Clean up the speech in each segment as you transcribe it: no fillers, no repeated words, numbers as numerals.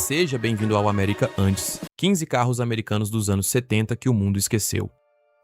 seja bem-vindo ao América Antes. 15 carros americanos dos anos 70 que o mundo esqueceu.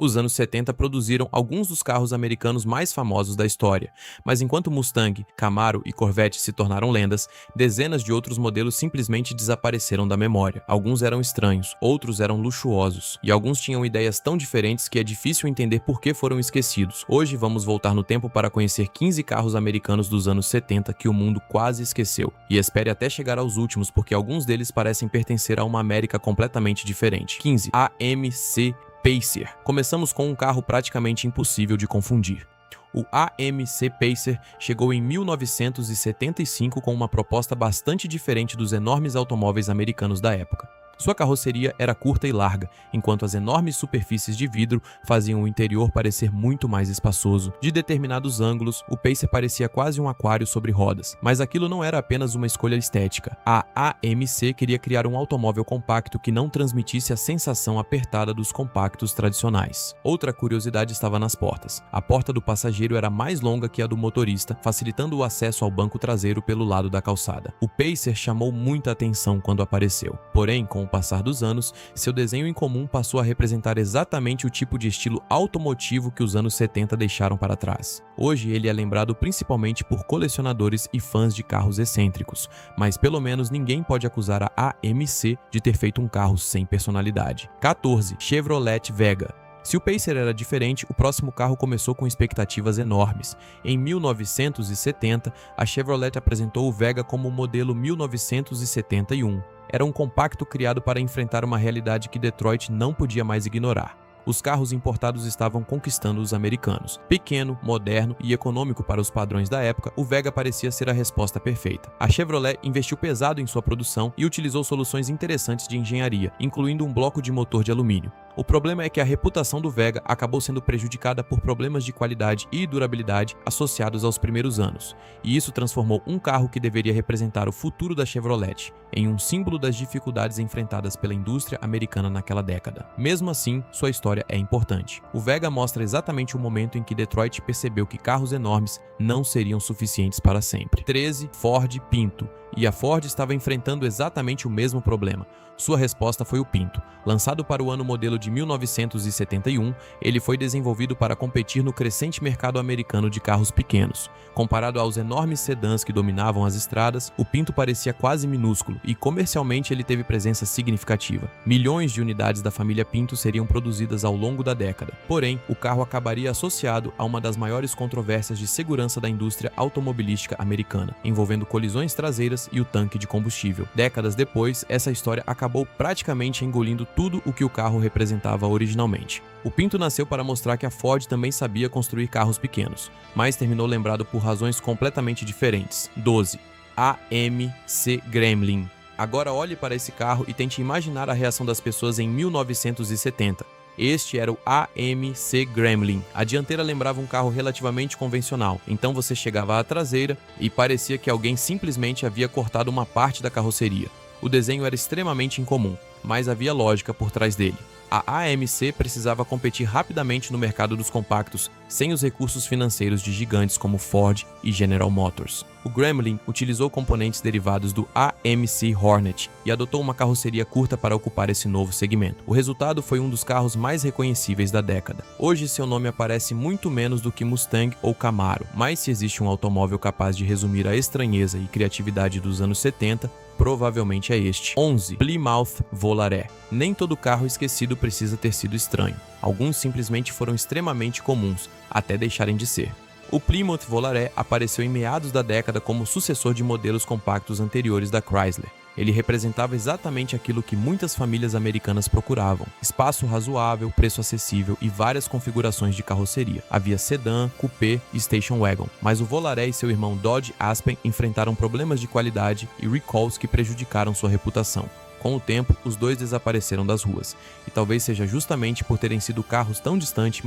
Os anos 70 produziram alguns dos carros americanos mais famosos da história, mas enquanto Mustang, Camaro e Corvette se tornaram lendas, dezenas de outros modelos simplesmente desapareceram da memória. Alguns eram estranhos, outros eram luxuosos, e alguns tinham ideias tão diferentes que é difícil entender por que foram esquecidos. Hoje vamos voltar no tempo para conhecer 15 carros americanos dos anos 70 que o mundo quase esqueceu, e espere até chegar aos últimos porque alguns deles parecem pertencer a uma América completamente diferente. 15. AMC Pacer. Começamos com um carro praticamente impossível de confundir. O AMC Pacer chegou em 1975 com uma proposta bastante diferente dos enormes automóveis americanos da época. Sua carroceria era curta e larga, enquanto as enormes superfícies de vidro faziam o interior parecer muito mais espaçoso. De determinados ângulos, o Pacer parecia quase um aquário sobre rodas, mas aquilo não era apenas uma escolha estética. A AMC queria criar um automóvel compacto que não transmitisse a sensação apertada dos compactos tradicionais. Outra curiosidade estava nas portas. A porta do passageiro era mais longa que a do motorista, facilitando o acesso ao banco traseiro pelo lado da calçada. O Pacer chamou muita atenção quando apareceu, porém, com o passar dos anos, seu desenho incomum passou a representar exatamente o tipo de estilo automotivo que os anos 70 deixaram para trás. Hoje ele é lembrado principalmente por colecionadores e fãs de carros excêntricos, mas pelo menos ninguém pode acusar a AMC de ter feito um carro sem personalidade. 14. Chevrolet Vega. Se o Pacer era diferente, o próximo carro começou com expectativas enormes. Em 1970, a Chevrolet apresentou o Vega como o modelo 1971. Era um compacto criado para enfrentar uma realidade que Detroit não podia mais ignorar. Os carros importados estavam conquistando os americanos. Pequeno, moderno e econômico para os padrões da época, o Vega parecia ser a resposta perfeita. A Chevrolet investiu pesado em sua produção e utilizou soluções interessantes de engenharia, incluindo um bloco de motor de alumínio. O problema é que a reputação do Vega acabou sendo prejudicada por problemas de qualidade e durabilidade associados aos primeiros anos, e isso transformou um carro que deveria representar o futuro da Chevrolet em um símbolo das dificuldades enfrentadas pela indústria americana naquela década. Mesmo assim, sua história é importante. O Vega mostra exatamente o momento em que Detroit percebeu que carros enormes não seriam suficientes para sempre. 13. Ford Pinto. E a Ford estava enfrentando exatamente o mesmo problema. Sua resposta foi o Pinto. Lançado para o ano modelo de 1971, ele foi desenvolvido para competir no crescente mercado americano de carros pequenos. Comparado aos enormes sedãs que dominavam as estradas, o Pinto parecia quase minúsculo e comercialmente ele teve presença significativa. Milhões de unidades da família Pinto seriam produzidas ao longo da década. Porém, o carro acabaria associado a uma das maiores controvérsias de segurança da indústria automobilística americana, envolvendo colisões traseiras e o tanque de combustível. Décadas depois, essa história acabou praticamente engolindo tudo o que o carro representava originalmente. O Pinto nasceu para mostrar que a Ford também sabia construir carros pequenos, mas terminou lembrado por razões completamente diferentes. 12. AMC Gremlin. Agora olhe para esse carro e tente imaginar a reação das pessoas em 1970. Este era o AMC Gremlin. A dianteira lembrava um carro relativamente convencional, então você chegava à traseira e parecia que alguém simplesmente havia cortado uma parte da carroceria. O desenho era extremamente incomum, mas havia lógica por trás dele. A AMC precisava competir rapidamente no mercado dos compactos, sem os recursos financeiros de gigantes como Ford e General Motors. O Gremlin utilizou componentes derivados do AMC Hornet e adotou uma carroceria curta para ocupar esse novo segmento. O resultado foi um dos carros mais reconhecíveis da década. Hoje seu nome aparece muito menos do que Mustang ou Camaro, mas se existe um automóvel capaz de resumir a estranheza e criatividade dos anos 70, provavelmente é este. 11. Plymouth Volare. Nem todo carro esquecido precisa ter sido estranho. Alguns simplesmente foram extremamente comuns, até deixarem de ser. O Plymouth Volare apareceu em meados da década como sucessor de modelos compactos anteriores da Chrysler. Ele representava exatamente aquilo que muitas famílias americanas procuravam: espaço razoável, preço acessível e várias configurações de carroceria. Havia sedã, coupé e station wagon, mas o Volare e seu irmão Dodge Aspen enfrentaram problemas de qualidade e recalls que prejudicaram sua reputação. Com o tempo, os dois desapareceram das ruas, e talvez seja justamente por terem sido carros tão distantes.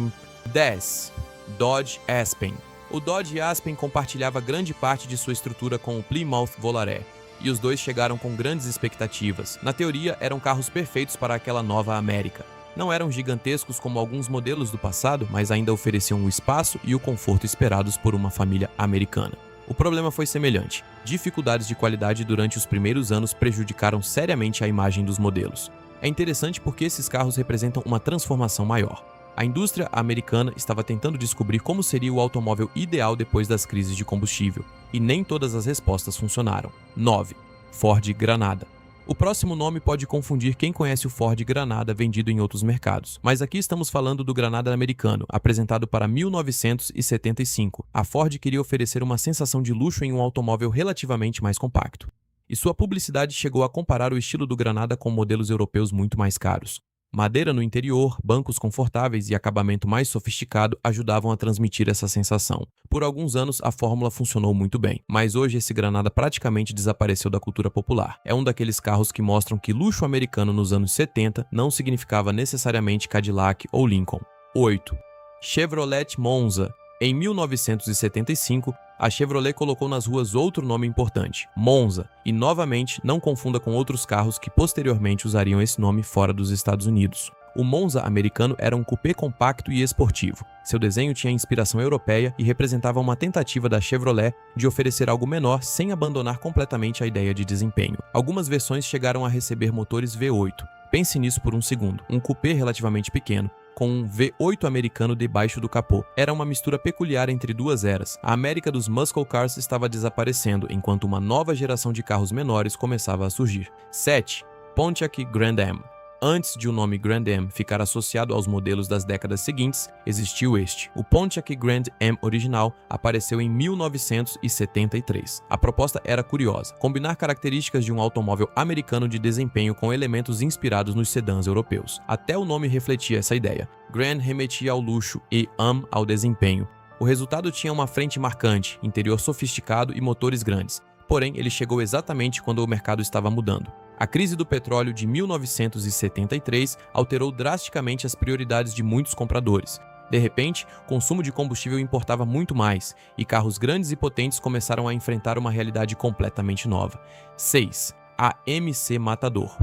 10. Dodge Aspen. O Dodge Aspen compartilhava grande parte de sua estrutura com o Plymouth Volare, e os dois chegaram com grandes expectativas. Na teoria, eram carros perfeitos para aquela nova América. Não eram gigantescos como alguns modelos do passado, mas ainda ofereciam o espaço e o conforto esperados por uma família americana. O problema foi semelhante. Dificuldades de qualidade durante os primeiros anos prejudicaram seriamente a imagem dos modelos. É interessante porque esses carros representam uma transformação maior. A indústria americana estava tentando descobrir como seria o automóvel ideal depois das crises de combustível, e nem todas as respostas funcionaram. 9. Ford Granada. O próximo nome pode confundir quem conhece o Ford Granada vendido em outros mercados, mas aqui estamos falando do Granada americano, apresentado para 1975. A Ford queria oferecer uma sensação de luxo em um automóvel relativamente mais compacto. E sua publicidade chegou a comparar o estilo do Granada com modelos europeus muito mais caros. Madeira no interior, bancos confortáveis e acabamento mais sofisticado ajudavam a transmitir essa sensação. Por alguns anos, a fórmula funcionou muito bem, mas hoje esse Granada praticamente desapareceu da cultura popular. É um daqueles carros que mostram que luxo americano nos anos 70 não significava necessariamente Cadillac ou Lincoln. 8. Chevrolet Monza. Em 1975, a Chevrolet colocou nas ruas outro nome importante, Monza, e novamente não confunda com outros carros que posteriormente usariam esse nome fora dos Estados Unidos. O Monza americano era um coupé compacto e esportivo. Seu desenho tinha inspiração europeia e representava uma tentativa da Chevrolet de oferecer algo menor sem abandonar completamente a ideia de desempenho. Algumas versões chegaram a receber motores V8. Pense nisso por um segundo, um coupé relativamente pequeno, com um V8 americano debaixo do capô. Era uma mistura peculiar entre duas eras. A América dos muscle cars estava desaparecendo, enquanto uma nova geração de carros menores começava a surgir. 7. Pontiac Grand Am. Antes de o nome Grand Am ficar associado aos modelos das décadas seguintes, existiu este. O Pontiac Grand Am original apareceu em 1973. A proposta era curiosa: combinar características de um automóvel americano de desempenho com elementos inspirados nos sedãs europeus. Até o nome refletia essa ideia. Grand remetia ao luxo e Am ao desempenho. O resultado tinha uma frente marcante, interior sofisticado e motores grandes. Porém, ele chegou exatamente quando o mercado estava mudando. A crise do petróleo de 1973 alterou drasticamente as prioridades de muitos compradores. De repente, o consumo de combustível importava muito mais, e carros grandes e potentes começaram a enfrentar uma realidade completamente nova. 6. AMC Matador.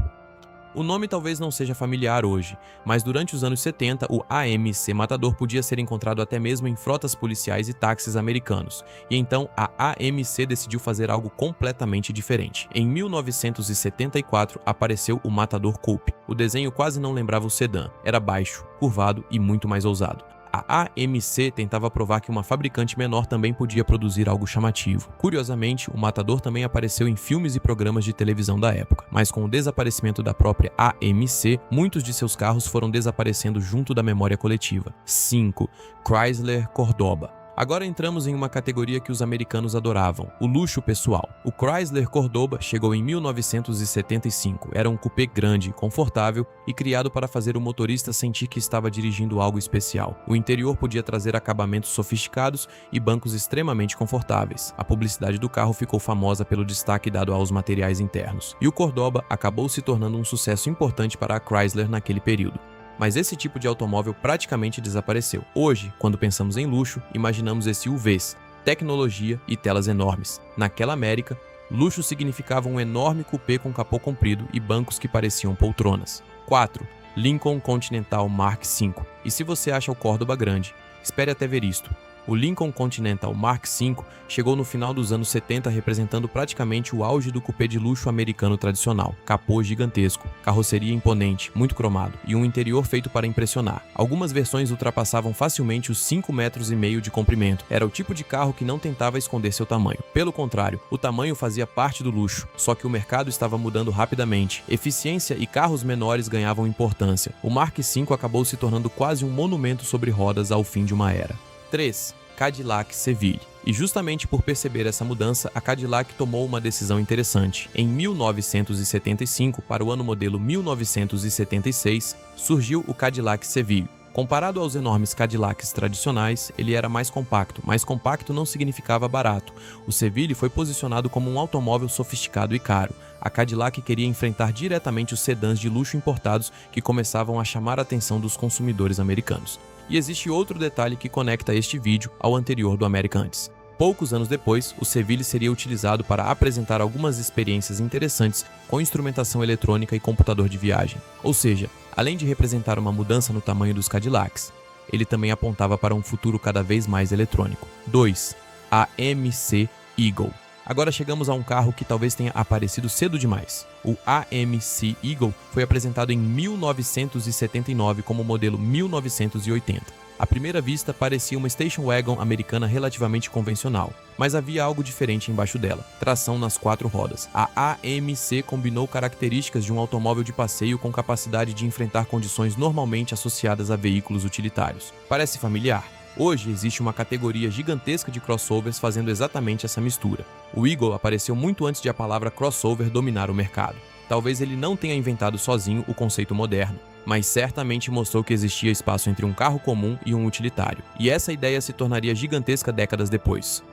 O nome talvez não seja familiar hoje, mas durante os anos 70, o AMC Matador podia ser encontrado até mesmo em frotas policiais e táxis americanos, e então a AMC decidiu fazer algo completamente diferente. Em 1974, apareceu o Matador Coupe. O desenho quase não lembrava o sedã, era baixo, curvado e muito mais ousado. A AMC tentava provar que uma fabricante menor também podia produzir algo chamativo. Curiosamente, o Matador também apareceu em filmes e programas de televisão da época, mas com o desaparecimento da própria AMC, muitos de seus carros foram desaparecendo junto da memória coletiva. 5. Chrysler Cordoba. Agora entramos em uma categoria que os americanos adoravam, o luxo pessoal. O Chrysler Cordoba chegou em 1975. Era um coupé grande, confortável e criado para fazer o motorista sentir que estava dirigindo algo especial. O interior podia trazer acabamentos sofisticados e bancos extremamente confortáveis. A publicidade do carro ficou famosa pelo destaque dado aos materiais internos. E o Cordoba acabou se tornando um sucesso importante para a Chrysler naquele período. Mas esse tipo de automóvel praticamente desapareceu. Hoje, quando pensamos em luxo, imaginamos SUVs, tecnologia e telas enormes. Naquela América, luxo significava um enorme coupé com capô comprido e bancos que pareciam poltronas. 4. Lincoln Continental Mark V. E se você acha o Córdoba grande, espere até ver isto. O Lincoln Continental Mark V chegou no final dos anos 70 representando praticamente o auge do coupé de luxo americano tradicional. Capô gigantesco, carroceria imponente, muito cromado e um interior feito para impressionar. Algumas versões ultrapassavam facilmente os 5,5 metros de comprimento. Era o tipo de carro que não tentava esconder seu tamanho. Pelo contrário, o tamanho fazia parte do luxo, só que o mercado estava mudando rapidamente. Eficiência e carros menores ganhavam importância. O Mark V acabou se tornando quase um monumento sobre rodas ao fim de uma era. 3. Cadillac Seville. E justamente por perceber essa mudança, a Cadillac tomou uma decisão interessante. Em 1975, para o ano modelo 1976, surgiu o Cadillac Seville. Comparado aos enormes Cadillacs tradicionais, ele era mais compacto. Mais compacto não significava barato. O Seville foi posicionado como um automóvel sofisticado e caro. A Cadillac queria enfrentar diretamente os sedãs de luxo importados que começavam a chamar a atenção dos consumidores americanos. E existe outro detalhe que conecta este vídeo ao anterior do América Antes. Poucos anos depois, o Seville seria utilizado para apresentar algumas experiências interessantes com instrumentação eletrônica e computador de viagem. Ou seja, além de representar uma mudança no tamanho dos Cadillacs, ele também apontava para um futuro cada vez mais eletrônico. 2. AMC Eagle. Agora chegamos a um carro que talvez tenha aparecido cedo demais. O AMC Eagle foi apresentado em 1979 como modelo 1980. À primeira vista, parecia uma station wagon americana relativamente convencional, mas havia algo diferente embaixo dela: tração nas 4 rodas. A AMC combinou características de um automóvel de passeio com capacidade de enfrentar condições normalmente associadas a veículos utilitários. Parece familiar? Hoje existe uma categoria gigantesca de crossovers fazendo exatamente essa mistura. O Eagle apareceu muito antes de a palavra crossover dominar o mercado. Talvez ele não tenha inventado sozinho o conceito moderno, mas certamente mostrou que existia espaço entre um carro comum e um utilitário. E essa ideia se tornaria gigantesca décadas depois.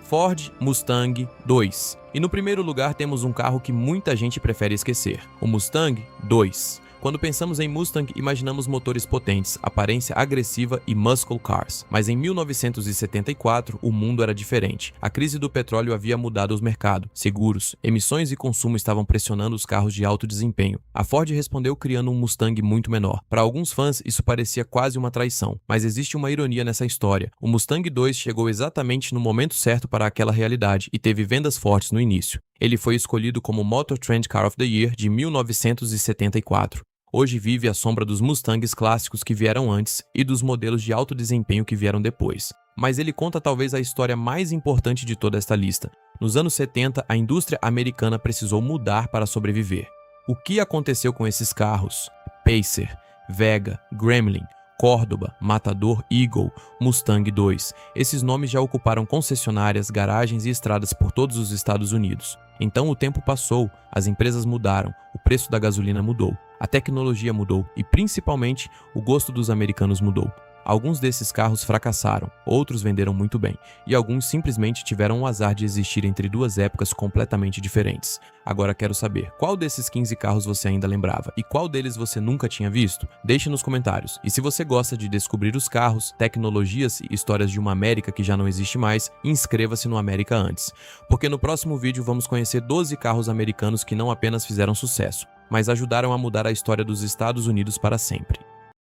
Ford Mustang 2. E no primeiro lugar temos um carro que muita gente prefere esquecer: o Mustang 2. Quando pensamos em Mustang, imaginamos motores potentes, aparência agressiva e muscle cars. Mas em 1974, o mundo era diferente. A crise do petróleo havia mudado o mercado. Seguros, emissões e consumo estavam pressionando os carros de alto desempenho. A Ford respondeu criando um Mustang muito menor. Para alguns fãs, isso parecia quase uma traição. Mas existe uma ironia nessa história. O Mustang 2 chegou exatamente no momento certo para aquela realidade e teve vendas fortes no início. Ele foi escolhido como Motor Trend Car of the Year de 1974. Hoje vive à sombra dos Mustangs clássicos que vieram antes e dos modelos de alto desempenho que vieram depois. Mas ele conta talvez a história mais importante de toda esta lista. Nos anos 70, a indústria americana precisou mudar para sobreviver. O que aconteceu com esses carros? Pacer, Vega, Gremlin, Córdoba, Matador, Eagle, Mustang 2. Esses nomes já ocuparam concessionárias, garagens e estradas por todos os Estados Unidos. Então o tempo passou, as empresas mudaram, o preço da gasolina mudou, a tecnologia mudou e, principalmente, o gosto dos americanos mudou. Alguns desses carros fracassaram, outros venderam muito bem, e alguns simplesmente tiveram o azar de existir entre duas épocas completamente diferentes. Agora quero saber, qual desses 15 carros você ainda lembrava e qual deles você nunca tinha visto? Deixe nos comentários. E se você gosta de descobrir os carros, tecnologias e histórias de uma América que já não existe mais, inscreva-se no América Antes. Porque no próximo vídeo vamos conhecer 12 carros americanos que não apenas fizeram sucesso, mas ajudaram a mudar a história dos Estados Unidos para sempre.